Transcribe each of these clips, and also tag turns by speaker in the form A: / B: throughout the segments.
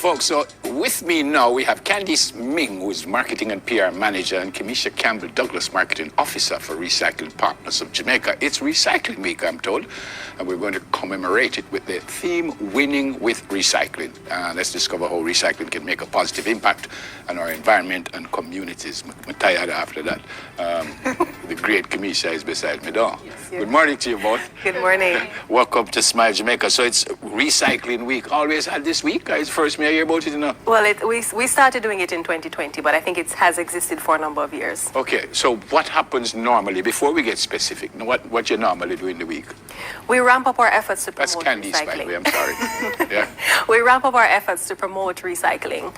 A: folks. So with me now, we have Candice Ming, who is Marketing and PR Manager, and Kimeesha Campbell-Douglas, Marketing Officer for Recycling Partners of Jamaica. It's Recycling Week, I'm told, and we're going to commemorate it with the theme, Winning with Recycling. Let's discover how recycling can make a positive impact on our environment and communities. I'm tired after that. The great Kimeesha is beside me now. Yes. Good morning to you both.
B: Good morning.
A: Welcome to Smile Jamaica. So it's Recycling Week. Always had this week? It's first me I hear about it, you know?
B: Well, we started doing it in 2020, but I think it has existed for a number of years.
A: Okay, so what happens normally, before we get specific, what you normally do in the week?
B: We ramp up our efforts to promote
A: That's Candice,
B: recycling.
A: by the way, I'm sorry. Yeah.
B: We ramp up our efforts to promote recycling.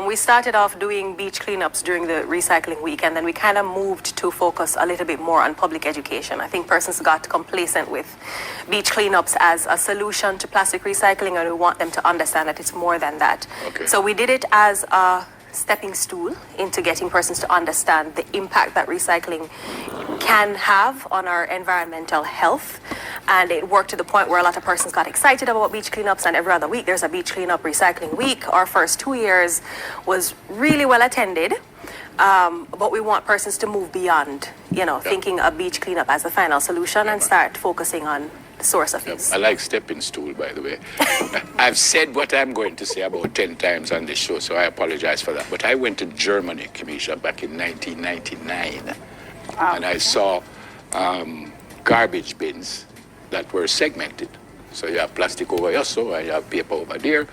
B: We started off doing beach cleanups during the Recycling Week, and then we kind of moved to focus a little bit more on public education. I think persons got complacent with beach cleanups as a solution to plastic recycling, and we want them to understand that it's more than that.
A: Okay.
B: So we did it as a stepping stool into getting persons to understand the impact that recycling can have on our environmental health. And it worked to the point where a lot of persons got excited about beach cleanups, and every other week there's a beach cleanup recycling week. Our first 2 years was really well attended, but we want persons to move beyond, thinking of beach cleanup as the final solution and start focusing on the source of use.
A: I like stepping stool, by the way. I've said what I'm going to say about 10 times on this show, so I apologize for that. But I went to Germany, Kimeesha, back in 1999, and I saw garbage bins that were segmented. So you have plastic over here, so you have paper over there.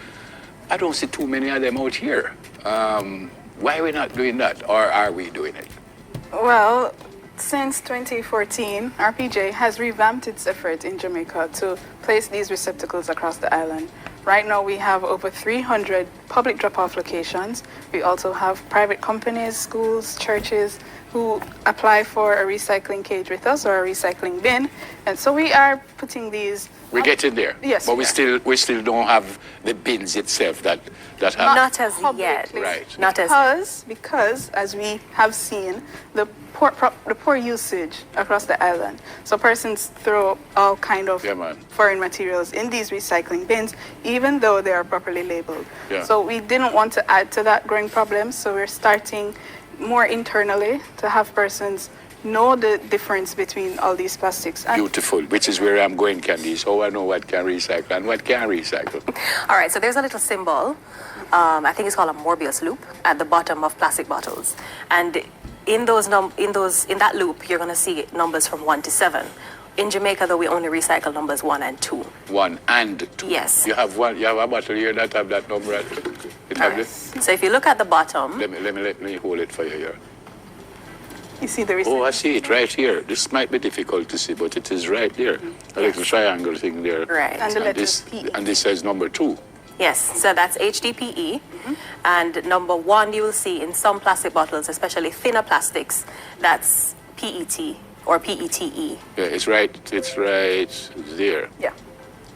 A: I don't see too many of them out here. Why are we not doing that, or are we doing it?
C: Well, since 2014, RPJ has revamped its effort in Jamaica to place these receptacles across the island. Right now, we have over 300 public drop-off locations. We also have private companies, schools, churches who apply for a recycling cage with us or a recycling bin. And so we are putting these...
A: We're getting there.
C: Yes.
A: But we still don't have the bins itself that have...
B: Not as yet.
A: Right.
C: Because, as we have seen, the poor usage across the island. So persons throw all kind of foreign materials in these recycling bins, even though they are properly labeled.
A: Yeah.
C: So we didn't want to add to that growing problem, so we're starting more internally to have persons know the difference between all these plastics.
A: Beautiful, which is where I'm going, Candice. How I know what can recycle and what can't recycle.
B: All right, so there's a little symbol, I think it's called a Morbius loop, at the bottom of plastic bottles. And in that loop, you're going to see numbers from 1 to 7. In Jamaica, though, we only recycle numbers 1 and 2. 1
A: and 2.
B: Yes.
A: You have a bottle here that have that number.
B: Right. So if you look at the bottom.
A: Let me hold it for you here.
C: You see the recycling?
A: Oh, I see it right here. This might be difficult to see, but it is right there. A little triangle thing there.
B: Right.
C: And
A: this says number 2.
B: Yes, so that's HDPE. And number 1, you will see in some plastic bottles, especially thinner plastics, that's PET or PETE.
A: Yeah, it's right there.
C: Yeah.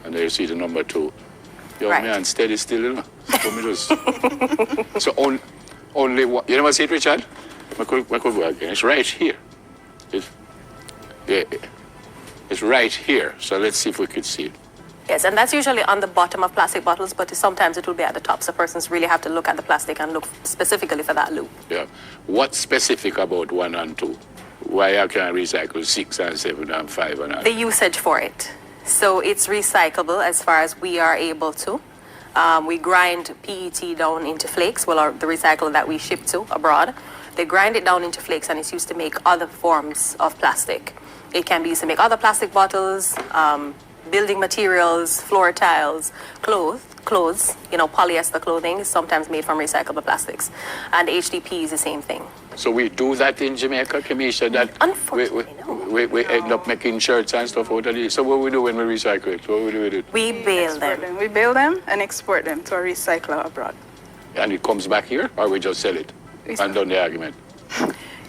A: And there you see the number 2. Yo,
B: right.
A: Man, steady still, you know. So only one. You never see it, Richard? I could go again. It's right here. It's right here. So let's see if we could see it.
B: Yes, and that's usually on the bottom of plastic bottles, but sometimes it will be at the top. So persons really have to look at the plastic and look specifically for that loop.
A: Yeah. What's specific about 1 and 2? Why I can't recycle 6 and 7 and 5 and 8?
B: The usage for it. So it's recyclable as far as we are able to. We grind PET down into flakes, well, the recycle that we ship to abroad. They grind it down into flakes, and it's used to make other forms of plastic. It can be used to make other plastic bottles, building materials, floor tiles, clothes, polyester clothing is sometimes made from recyclable plastics. And HDPE is the same thing.
A: So we do that in Jamaica, Kimeesha, that
B: unfortunately, no.
A: we end up making shirts and stuff out of it. So what we do when we recycle it? What we do with it?
B: We bale them.
C: We bale them and export them to a recycler abroad.
A: And it comes back here, or we just sell it? And done the argument.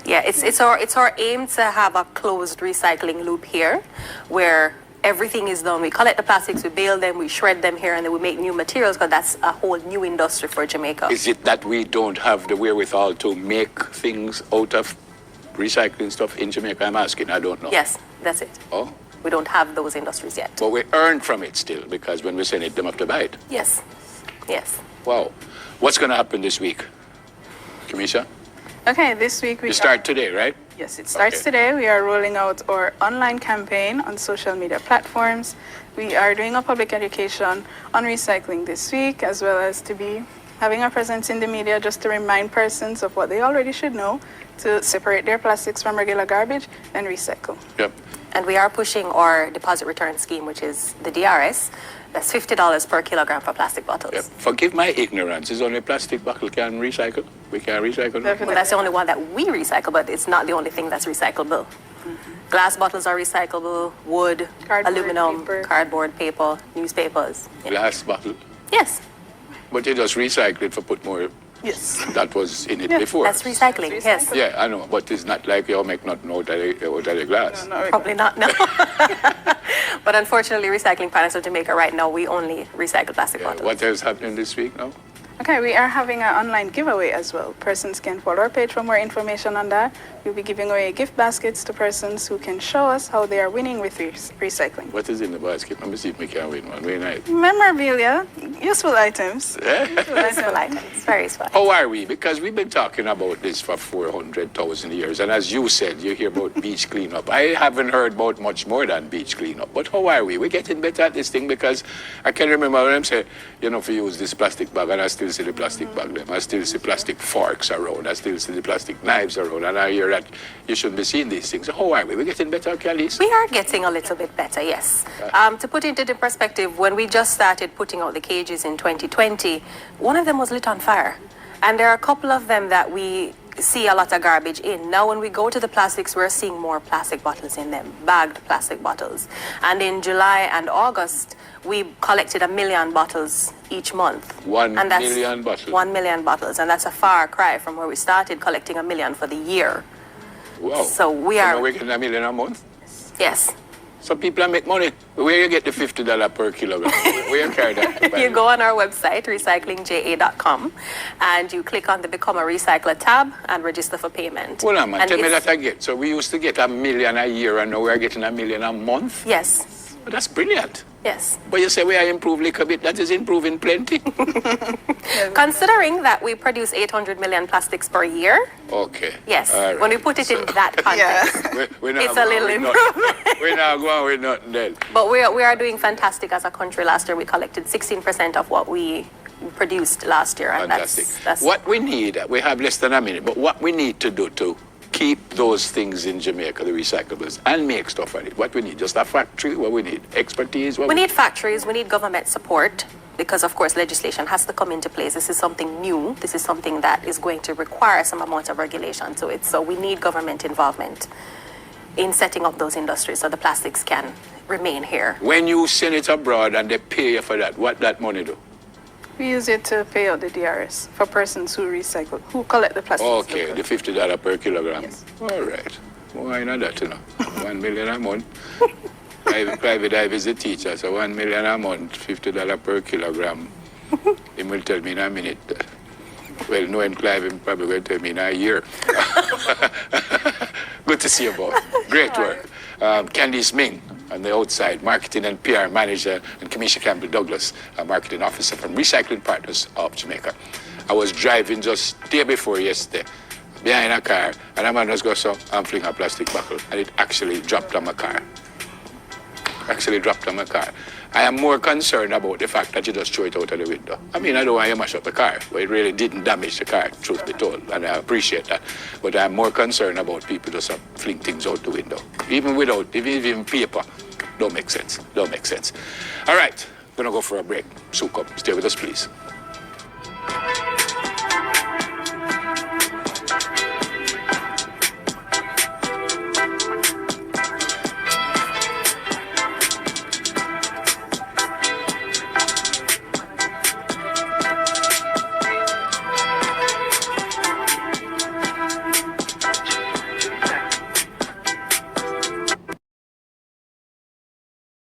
B: Yeah, it's our aim to have a closed recycling loop here, where everything is done. We collect the plastics, we bale them, we shred them here, and then we make new materials, because that's a whole new industry for Jamaica.
A: Is it that we don't have the wherewithal to make things out of recycling stuff in Jamaica? I'm asking, I don't know.
B: Yes, that's it.
A: Oh?
B: We don't have those industries yet.
A: But we earn from it still, because when we send it, them have to buy it.
B: Yes, yes.
A: Wow. What's going to happen this week? Kimeesha?
C: Okay, this week we
A: You start today, right?
C: Yes, it starts
A: Okay.
C: today. We are rolling out our online campaign on social media platforms. We are doing a public education on recycling this week, as well as to be having a presence in the media just to remind persons of what they already should know to separate their plastics from regular garbage and recycle.
A: Yep.
B: And we are pushing our deposit return scheme, which is the DRS. That's $50 per kilogram for plastic bottles.
A: Yep. Forgive my ignorance. Is only plastic bottle can recycle? We can recycle?
C: Definitely.
B: Well, that's the only one that we recycle, but it's not the only thing that's recyclable. Glass bottles are recyclable, wood,
C: Cardboard,
B: aluminum,
C: paper.
B: cardboard, paper, newspapers.
A: Glass bottle.
B: Yes,
A: But you just recycle it for put more
C: Yes.
A: that was in it
C: Yeah,
A: before.
B: that's recycling,
C: That's
B: yes.
C: recycling.
A: Yeah, I know, but it's not like you make nothing out of the glass.
C: No,
B: Probably not, no. But unfortunately, Recycling Partners of Jamaica right now, we only recycle plastic
A: Yeah,
B: bottles.
A: what else happening this week now?
C: Okay, we are having an online giveaway as well. Persons can follow our page for more information on that. We'll be giving away gift baskets to persons who can show us how they are winning with recycling.
A: What is in the basket? Let me see if we can win one. Win it.
C: Memorabilia, useful items.
B: Useful items, very useful.
A: How are we? Because we've been talking about this for 400,000 years. And as you said, you hear about beach cleanup. I haven't heard about much more than beach cleanup. But how are we? We're getting better at this thing because I can remember when I'm saying, you know, if you use this plastic bag, and I still see the plastic bag there. I still see plastic forks around. I still see the plastic knives around. And I hear that you shouldn't be seeing these things. So how are we? We're getting better, Candice?
B: We are getting a little bit better, yes. To put it into perspective, when we just started putting out the cages in 2020, one of them was lit on fire. And there are a couple of them that we see a lot of garbage in. Now, when we go to the plastics, we're seeing more plastic bottles in them, bagged plastic bottles. And in July and August, we collected 1 million bottles each month.
A: 1
B: And that's
A: million bottles?
B: 1 million bottles. And that's a far cry from where we started collecting 1 million for the year.
A: Wow.
B: So we
A: now
B: are,
A: we're getting 1 million a month?
B: yes.
A: Some people make money. Where you get the $50 per kilogram? Where you carry that?
B: You go on our website, recyclingja.com, and you click on the Become a Recycler tab and register for payment.
A: Hold on, man.
B: And
A: Tell me
B: it's-
A: that again. So we used to get 1 million a year, and now we're getting 1 million a month?
B: Yes,
A: Well, that's brilliant.
B: yes.
A: But you say we are improving a little bit. That is improving plenty.
B: Considering that we produce 800 million plastics per year,
A: Okay.
B: yes,
A: All right.
B: when we put it in that context,
A: We're not
B: it's a
A: going
B: little
A: with
B: improvement.
A: nothing. We're not going with nothing then.
B: But we are doing fantastic as a country. Last year we collected 16% of what we produced last year. And
A: Fantastic.
B: That's
A: What we need, we have less than a minute, but what we need to do to keep those things in Jamaica, the recyclables, and make stuff on it, what we need, just a factory, what we need, expertise, what
B: we need factories, we need government support, because of course legislation has to come into place. This is something new. This is something that is going to require some amount of regulation to it. So we need government involvement in setting up those industries so the plastics can remain here.
A: When you send it abroad and they pay you for that, what that money do?
C: We use it to pay out the DRS for persons who recycle, who collect the plastics.
A: Okay, the $50 per kilogram.
C: Yes.
A: All right. Why not that, you know? 1 million a month. Private Eye is a teacher, so 1 million a month, $50 per kilogram. He will tell me in a minute. Well, knowing Clive, he probably will tell me in a year. Good to see you both. Great work. Candice Ming on the outside, marketing and PR manager, and Kimeesha Campbell-Douglas, a marketing officer from Recycling Partners of Jamaica. I was driving just day before yesterday behind a car, and a man was going so and fling a plastic bottle, and it actually dropped on my car. I am more concerned about the fact that you just throw it out of the window. I mean, I don't want you to mash up the car, but it really didn't damage the car, truth be told, and I appreciate that. But I'm more concerned about people just fling things out the window. Even paper. Don't make sense. All right, gonna go for a break. So come, stay with us, please.